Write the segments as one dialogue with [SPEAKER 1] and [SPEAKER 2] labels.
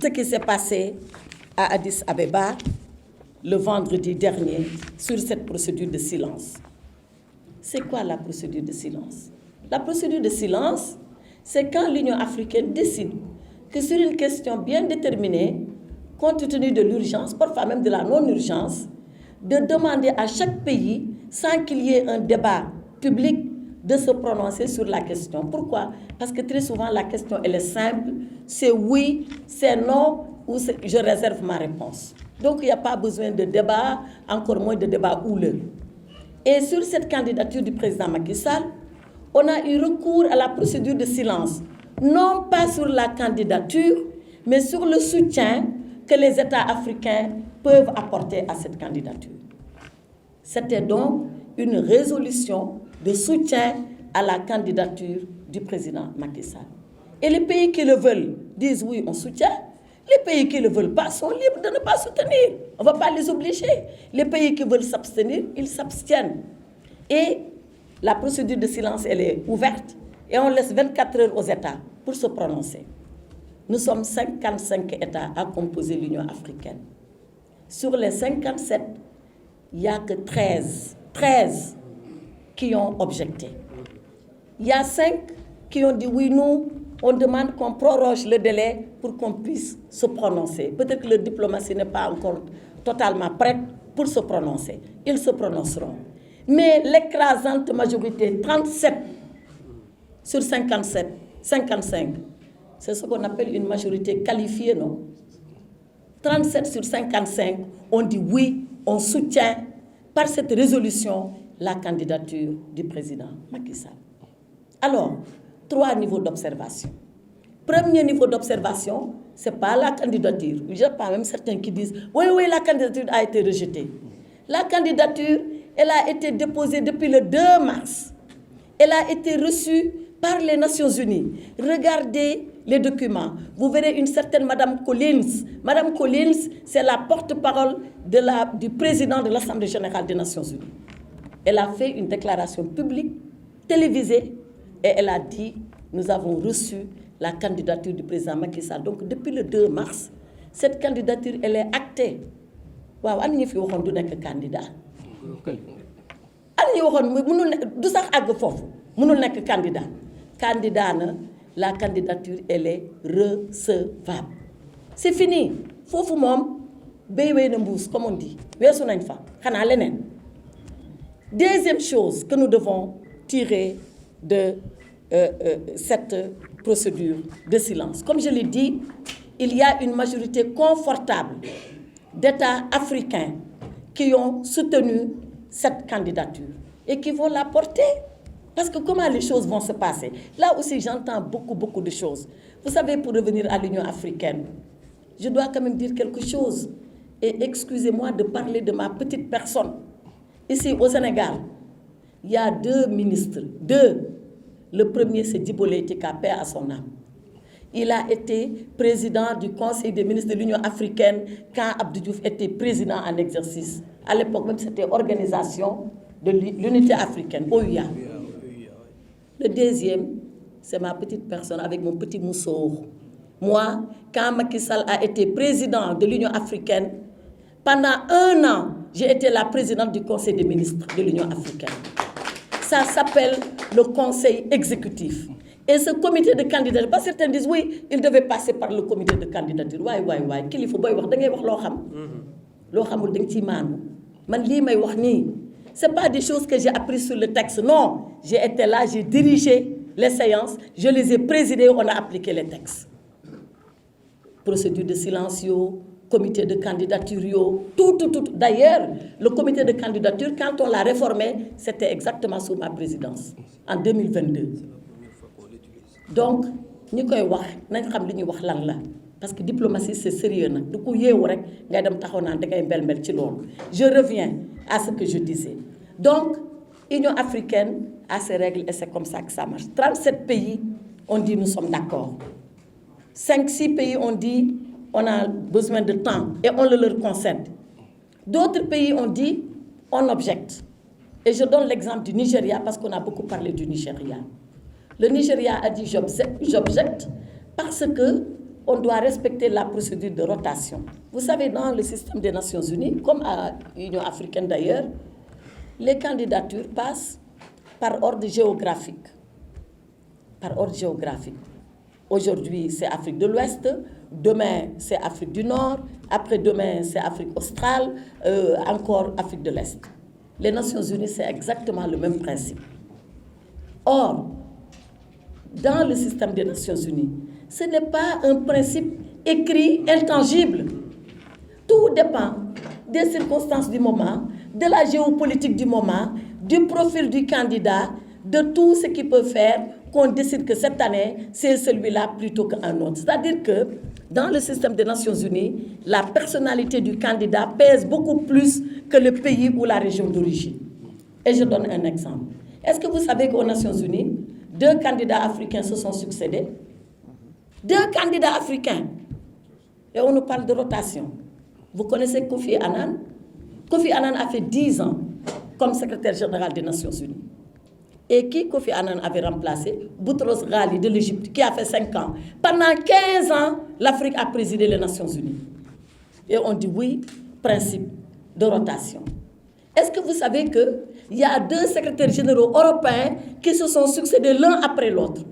[SPEAKER 1] ce qui s'est passé à Addis Abeba le vendredi dernier sur cette procédure de silence. C'est quoi la procédure de silence? La procédure de silence, c'est quand l'Union africaine décide que sur une question bien déterminée, compte tenu de l'urgence, parfois même de la non-urgence, de demander à chaque pays, sans qu'il y ait un débat public, de se prononcer sur la question. Pourquoi? Parce que très souvent, la question, elle est simple. C'est oui, c'est non, ou je réserve ma réponse. Donc, il n'y a pas besoin de débat, encore moins de débat houleux. Et sur cette candidature du président Macky Sall, on a eu recours à la procédure de silence. Non pas sur la candidature, mais sur le soutien que les États africains peuvent apporter à cette candidature. C'était donc une résolution de soutien à la candidature du président Macky Sall. Et les pays qui le veulent disent oui, on soutient. Les pays qui ne le veulent pas sont libres de ne pas soutenir. On ne va pas les obliger. Les pays qui veulent s'abstenir, ils s'abstiennent. Et la procédure de silence, elle est ouverte et on laisse 24 heures aux États pour se prononcer. Nous sommes 55 États à composer l'Union africaine. Sur les 57, il n'y a que 13 qui ont objecté. Il y a 5 qui ont dit oui, nous, on demande qu'on proroge le délai pour qu'on puisse se prononcer. Peut-être que la diplomatie n'est pas encore totalement prête pour se prononcer. Ils se prononceront. Mais l'écrasante majorité, 37 sur 57, 55, c'est ce qu'on appelle une majorité qualifiée, non? 37 sur 55 ont dit oui, on soutient par cette résolution la candidature du président Macky Sall. Alors, 3 niveaux d'observation. Premier niveau d'observation, ce n'est pas la candidature. Il y a pas même certains qui disent oui, la candidature a été rejetée. La candidature, elle a été déposée depuis le 2 mars. Elle a été reçue par les Nations Unies. Regardez les documents. Vous verrez une certaine Madame Collins. Madame Collins, c'est la porte-parole du président de l'Assemblée générale des Nations Unies. Elle a fait une déclaration publique, télévisée, et elle a dit, nous avons reçu la candidature du président Macky Sall. Donc, depuis le 2 mars, cette candidature, elle est actée. Waaw, an ñi fi waxoon du nekk candidat. An ñi waxoon mënul du sax àgg foofu mënul nekk candidat. Candidat na, la candidature, elle est recevable. C'est fini. Foofu moom béy wéy na mbuus, comme on dit. Weesu nañ fa xanaa leneen. Deuxième chose que nous devons tirer de cette procédure de silence. Comme je l'ai dit, il y a une majorité confortable d'États africains qui ont soutenu cette candidature et qui vont la porter. Parce que comment les choses vont se passer? Là aussi, j'entends beaucoup de choses. Vous savez, pour revenir à l'Union africaine, je dois quand même dire quelque chose. Et excusez-moi de parler de ma petite personne. Ici, au Sénégal, il y a 2 ministres. 2. Le premier, c'est Djibo Leyti Ka, paix à son âme. Il a été président du Conseil des ministres de l'Union africaine quand Abdou Diouf était président en exercice. À l'époque même, c'était Organisation de l'Unité africaine, OUA. Le deuxième, c'est ma petite personne avec mon petit mousseau. Moi, quand Macky Sall a été président de l'Union africaine, pendant 1 an, j'ai été la présidente du Conseil des ministres de l'Union africaine. Ça s'appelle le Conseil exécutif. Et ce comité de candidature, pas certains disent oui, il devait passer par le comité de candidature. Waay, qu'il faut boy wax da ngay wax lo xam. Lo xamul dang ci manu. Man li may wax ni, c'est pas des choses que j'ai apprises sur le texte. Non, j'ai été là, j'ai dirigé les séances, je les ai présidées, on a appliqué les textes. Procédure de silence, comité de candidature, tout. D'ailleurs, le comité de candidature, quand on l'a réformé, c'était exactement sous ma présidence, en 2022. Donc, nous savons parce que la diplomatie, c'est sérieux. Je reviens à ce que je disais. Donc, l'Union africaine a ses règles et c'est comme ça que ça marche. 37 pays ont dit nous sommes d'accord. 5-6 pays ont dit on a besoin de temps et on le leur concède. D'autres pays ont dit on objecte. Et je donne l'exemple du Nigeria parce qu'on a beaucoup parlé du Nigeria. Le Nigeria a dit j'objecte parce que on doit respecter la procédure de rotation. Vous savez, dans le système des Nations Unies, comme à l'Union africaine d'ailleurs, les candidatures passent par ordre géographique. Par ordre géographique. Aujourd'hui, c'est Afrique de l'Ouest, demain, c'est Afrique du Nord, après-demain, c'est Afrique australe, encore Afrique de l'Est. Les Nations Unies, c'est exactement le même principe. Or, dans le système des Nations Unies, ce n'est pas un principe écrit, intangible. Tout dépend des circonstances du moment, de la géopolitique du moment, du profil du candidat, de tout ce qui peut faire qu'on décide que cette année, c'est celui-là plutôt qu'un autre. C'est-à-dire que dans le système des Nations Unies, la personnalité du candidat pèse beaucoup plus que le pays ou la région d'origine. Et je donne un exemple. Est-ce que vous savez qu'aux Nations Unies, 2 candidats africains se sont succédés? 2 candidats africains. Et on nous parle de rotation. Vous connaissez Kofi Annan? Kofi Annan a fait 10 ans comme secrétaire général des Nations Unies. Et qui Kofi Annan avait remplacé? Boutros Ghali de l'Égypte, qui a fait 5 ans. Pendant 15 ans, l'Afrique a présidé les Nations Unies. Et on dit oui, principe de rotation. Est-ce que vous savez qu'il y a 2 secrétaires généraux européens qui se sont succédés l'un après l'autre?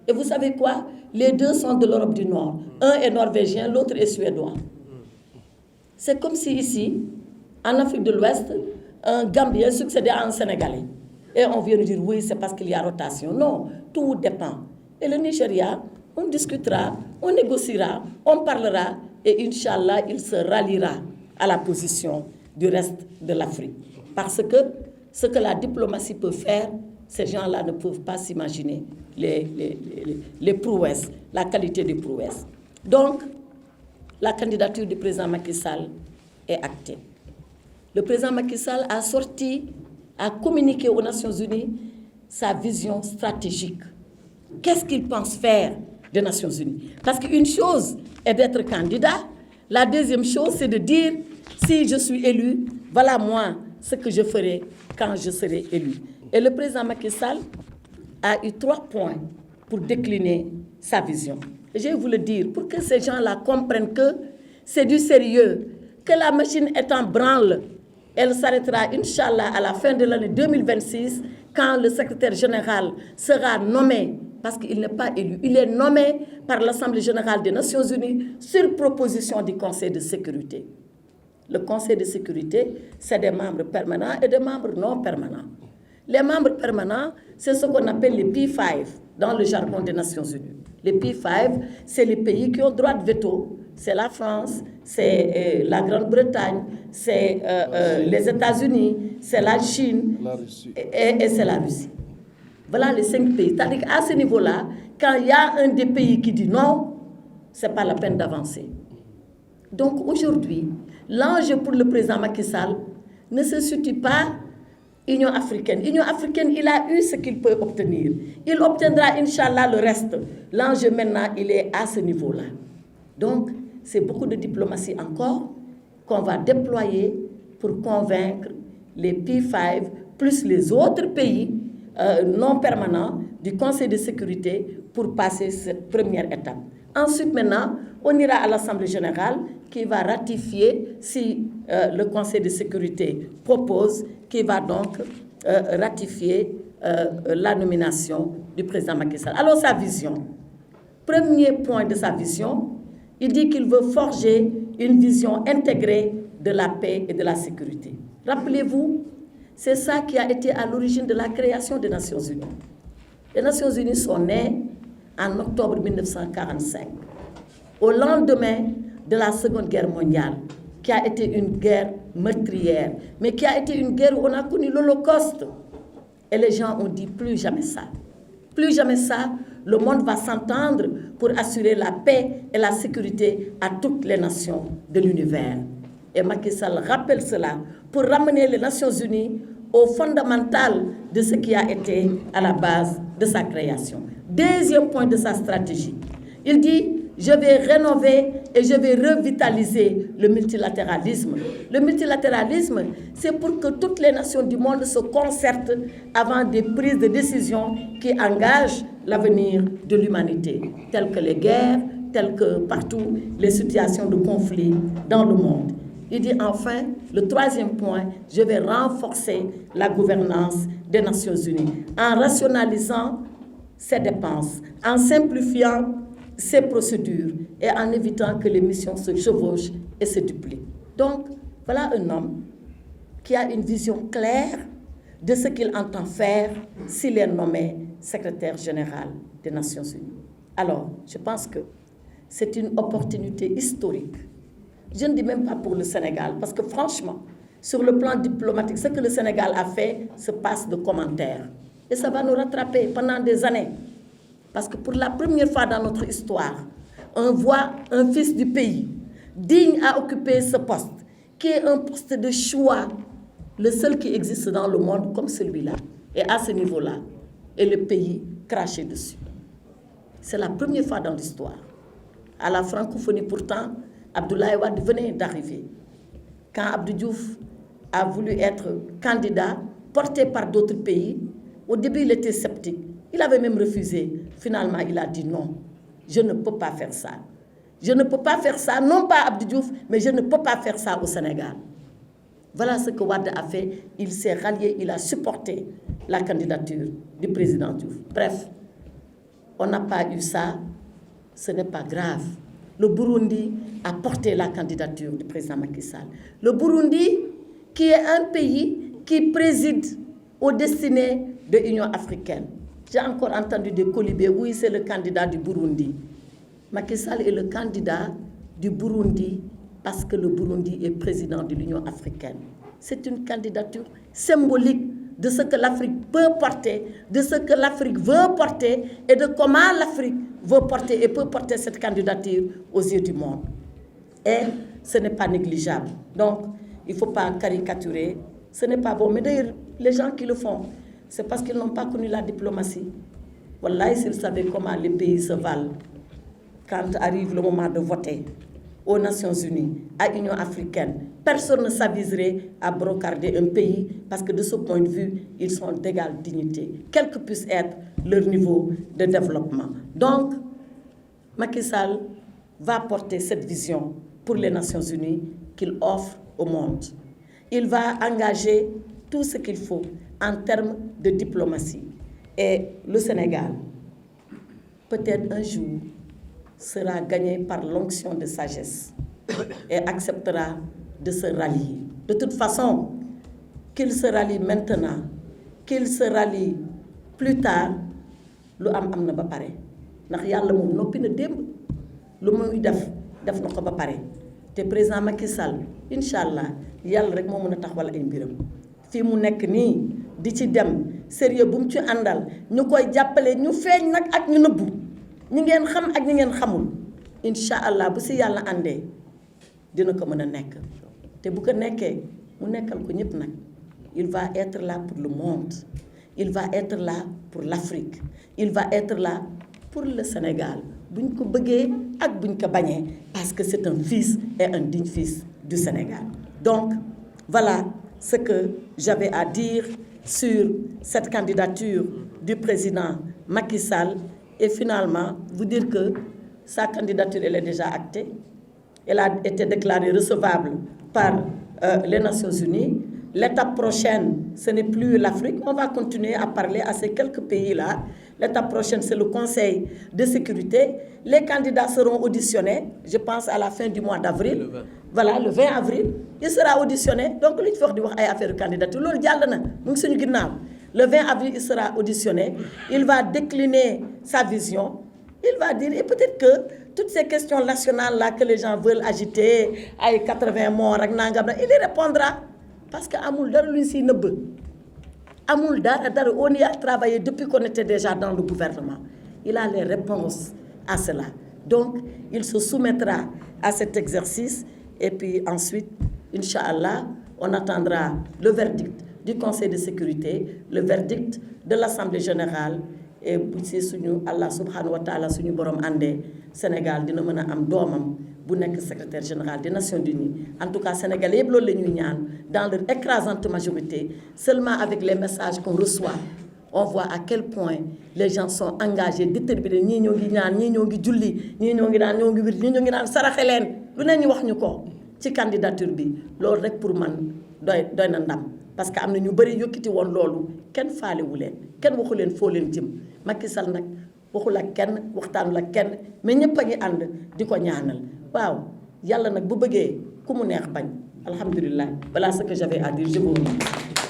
[SPEAKER 1] Et vous savez quoi? Les 2 sont de l'Europe du Nord. Un est norvégien, l'autre est suédois. C'est comme si ici, en Afrique de l'Ouest, un Gambien succédait à un Sénégalais. Et on vient nous dire, oui, c'est parce qu'il y a rotation. Non, tout dépend. Et le Nigeria, on discutera, on négociera, on parlera, et Inch'Allah, il se ralliera à la position du reste de l'Afrique. Parce que ce que la diplomatie peut faire, ces gens-là ne peuvent pas s'imaginer les prouesses, la qualité des prouesses. Donc, la candidature du président Macky Sall est actée. Le président Macky Sall a communiqué aux Nations Unies sa vision stratégique. Qu'est-ce qu'il pense faire des Nations Unies? Parce qu'une chose est d'être candidat, la deuxième chose, c'est de dire, si je suis élu, voilà moi ce que je ferai quand je serai élu. Et le président Macky Sall a eu 3 points pour décliner sa vision. Et je vais vous le dire, pour que ces gens-là comprennent que c'est du sérieux, que la machine est en branle. Elle s'arrêtera, Inch'Allah, à la fin de l'année 2026, quand le secrétaire général sera nommé, parce qu'il n'est pas élu, il est nommé par l'Assemblée générale des Nations Unies sur proposition du Conseil de sécurité. Le Conseil de sécurité, c'est des membres permanents et des membres non permanents. Les membres permanents, c'est ce qu'on appelle les P5 dans le jargon des Nations Unies. Les P5, c'est les pays qui ont droit de veto. C'est la France, c'est la Grande-Bretagne, c'est les États-Unis, c'est la Chine et c'est la Russie. Voilà les 5 pays. C'est-à-dire qu'à ce niveau-là, quand il y a un des pays qui dit non, ce n'est pas la peine d'avancer. Donc aujourd'hui, l'enjeu pour le président Macky Sall ne se situe pas Union africaine. Union africaine, il a eu ce qu'il peut obtenir. Il obtiendra, Inch'Allah, le reste. L'enjeu maintenant, il est à ce niveau-là. Donc, c'est beaucoup de diplomatie encore qu'on va déployer pour convaincre les P5 plus les autres pays non permanents du Conseil de sécurité pour passer cette première étape. Ensuite, maintenant, on ira à l'Assemblée générale qui va ratifier si le Conseil de sécurité propose, qui va donc ratifier la nomination du président Macky Sall. Alors, sa vision. Premier point de sa vision, il dit qu'il veut forger une vision intégrée de la paix et de la sécurité. Rappelez-vous, c'est ça qui a été à l'origine de la création des Nations Unies. Les Nations Unies sont nées en octobre 1945, au lendemain de la Seconde Guerre mondiale, qui a été une guerre meurtrière, mais qui a été une guerre où on a connu l'Holocauste. Et les gens ont dit plus jamais ça. Plus jamais ça, le monde va s'entendre pour assurer la paix et la sécurité à toutes les nations de l'univers. Et Macky Sall rappelle cela pour ramener les Nations Unies au fondamental de ce qui a été à la base de sa création. Deuxième point de sa stratégie, il dit « Je vais rénover et je vais revitaliser le multilatéralisme ». Le multilatéralisme, c'est pour que toutes les nations du monde se concertent avant des prises de décision qui engagent l'avenir de l'humanité, telles que les guerres, telles que partout les situations de conflit dans le monde. Il dit enfin, le troisième point, je vais renforcer la gouvernance des Nations Unies en rationalisant ses dépenses, en simplifiant ses procédures et en évitant que les missions se chevauchent et se dupliquent. Donc, voilà un homme qui a une vision claire de ce qu'il entend faire s'il est nommé secrétaire général des Nations Unies. Alors, je pense que c'est une opportunité historique. Je ne dis même pas pour le Sénégal, parce que franchement, sur le plan diplomatique, ce que le Sénégal a fait se passe de commentaires. Et ça va nous rattraper pendant des années. Parce que pour la première fois dans notre histoire, on voit un fils du pays digne à occuper ce poste, qui est un poste de choix, le seul qui existe dans le monde comme celui-là. Et à ce niveau-là, et le pays craché dessus. C'est la première fois dans l'histoire. À la francophonie, pourtant, Abdoulaye Wade venait d'arriver. Quand Abdou Diouf a voulu être candidat, porté par d'autres pays, au début, il était sceptique. Il avait même refusé. Finalement, il a dit non, je ne peux pas faire ça. Je ne peux pas faire ça, non pas Abdou Diouf, mais je ne peux pas faire ça au Sénégal. Voilà ce que Wade a fait. Il s'est rallié, il a supporté la candidature du président Diouf. Bref, on n'a pas eu ça, ce n'est pas grave. Le Burundi a porté la candidature du président Macky Sall. Le Burundi, qui est un pays qui préside aux destinées de l'Union africaine. J'ai encore entendu des colibés, oui, c'est le candidat du Burundi. Macky Sall est le candidat du Burundi parce que le Burundi est président de l'Union africaine. C'est une candidature symbolique de ce que l'Afrique peut porter, de ce que l'Afrique veut porter et de comment l'Afrique veut porter et peut porter cette candidature aux yeux du monde. Et ce n'est pas négligeable. Donc, il ne faut pas caricaturer. Ce n'est pas bon. Mais d'ailleurs, les gens qui le font, c'est parce qu'ils n'ont pas connu la diplomatie. Voilà, s'ils savaient comment les pays se valent quand arrive le moment de voter aux Nations Unies, à l'Union africaine, personne ne s'aviserait à brocarder un pays parce que de ce point de vue, ils sont d'égale dignité, quel que puisse être leur niveau de développement. Donc, Macky Sall va porter cette vision pour les Nations Unies qu'il offre au monde. Il va engager tout ce qu'il faut en termes de diplomatie. Et le Sénégal, peut-être un jour, sera gagné par l'onction de sagesse et acceptera de se rallier. De toute façon, qu'il se rallie maintenant, qu'il se rallie plus tard, lu am na ba pare ndax yàlla moom noppi na démb lu muy def na ko ba pare te président Macky Sall incha allah yàlla rek moo mën a taxawal ay mbiram fii mu nekk nii di ci dem sérieux bu mu ci àndal ñu koy jàppale ñu feeñ nag ak ñu nëbbu ñi ngeen xam ak ñi ngeen xamul incha allah bu si yàlla àndee dina ko mën a nekk te bu ko nekkee mu nekkal ko ñëpp nag il va être là pour le monde il va être là pour l'Afrique il va être là pour le Sénégal buñ ko bëggee ak buñ ko bañee parce que c'est un fils et un digne fils du Sénégal. Donc voilà ce que j'avais à dire sur cette candidature du président Macky Sall. Et finalement, vous dire que sa candidature, elle est déjà actée. Elle a été déclarée recevable par les Nations Unies. L'étape prochaine, ce n'est plus l'Afrique. On va continuer à parler à ces quelques pays-là. L'étape prochaine, c'est le Conseil de sécurité. Les candidats seront auditionnés, je pense, à la fin du mois d'avril. Voilà, le 20 avril. Il sera auditionné. Donc, il faut dire affaire de candidature. Le 20 avril, il sera auditionné. Il va décliner sa vision. Il va dire, et peut-être que toutes ces questions nationales-là que les gens veulent agiter, avec 80 morts, il y répondra. Parce que Amoul Dar, lui, c'est neub. Amoul Dar, on y a travaillé depuis qu'on était déjà dans le gouvernement. Il a les réponses à cela. Donc, il se soumettra à cet exercice. Et puis ensuite, Inch'Allah, on attendra le verdict du Conseil de sécurité, le verdict de l'Assemblée générale. Et si Allah subhanahu wa ta'ala suñu borom andé Sénégal dina mëna am domam bu nek secrétaire général des Nations Unies. En tout cas, Sénégalais yépp loolu lañuy ñaan dans leur écrasante majorité, seulement avec les messages qu'on reçoit on voit à quel point les gens sont engagés déterminés ñii ñoo ngi ñaan ñii ñoo ngi julli ñii ñoo ngi naan ñoo ngi wir ñii ñoo ngi naan saraxe leen lu ne ñu wax ñu ko ci candidature bi loolu rek pour man doy na ndam parce que am na ñu bëri yokkiti woon loolu kenn faalewu leen kenn waxu leen foo leen jëm Macky Sall nag waxul ak kenn waxtaanul ak kenn mais ñëpp a ngi ànd di ko ñaanal waaw yàlla nag bu bëggee ku mu neex bañ alhamdulilah voilà ce que j'avais à dire je vous remercie.